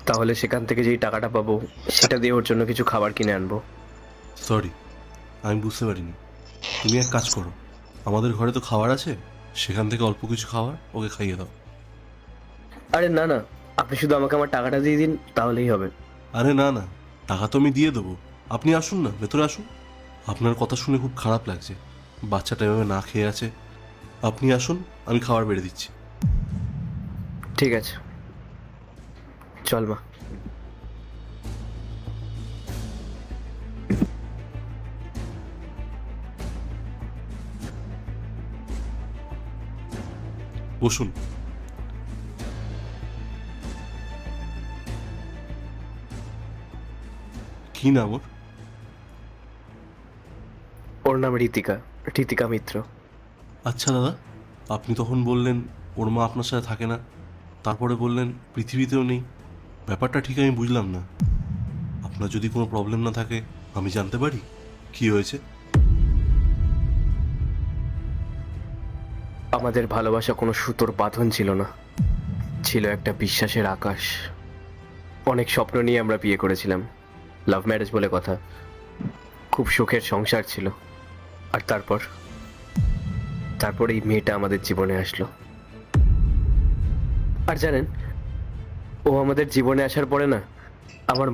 তাহলে সেখান থেকে যেই টাকাটা পাবো সেটা দিয়ে ওর জন্য কিছু খাবার কিনে আনবো। সরি, আমি বুঝতে পারিনি। তুমি এক কাজ করো, আমাদের ঘরে তো খাবার আছে, সেখান থেকে অল্প কিছু খাবার ওকে খাইয়ে দাও। আরে না না, আপনি শুধু আমাকে আমার টাকাটা দিয়ে দিন তাহলেই হবে। আরে না না, টাকা তো আমি দিয়ে দেবো। আপনি আসুন না, ভেতরে আসুন। আপনার কথা শুনে খুব খারাপ লাগছে, বাচ্চাটা এভাবে না খেয়ে আছে। আপনি আসুন, আমি খাবার বেড়ে দিচ্ছি। ঠিক আছে, চল মা। বসুন। কি নাম ওর? ওর নাম ঋতিকা, ঋতিকা মিত্র। আচ্ছা দাদা, আপনি তখন বললেন ওর মা আপনার সাথে থাকে না, তারপরে বললেন পৃথিবীতেও নেই। ব্যাপারটা ঠিক আমি বুঝলাম না। আপনার যদি কোনো প্রবলেম না থাকে আমি জানতে পারি কি হয়েছে? আমাদের ভালোবাসা কোনো সুতোর বাঁধন ছিল না, ছিল একটা বিশ্বাসের আকাশ। অনেক স্বপ্ন নিয়ে আমরা বিয়ে করেছিলাম, লাভ ম্যারেজ বলে কথা। খুব সুখের সংসার ছিল। আর তারপর এই মেয়েটা আমাদের জীবনে আসলো। আর জানেন, ও আমাদের জীবনে আসার পরে না, আমার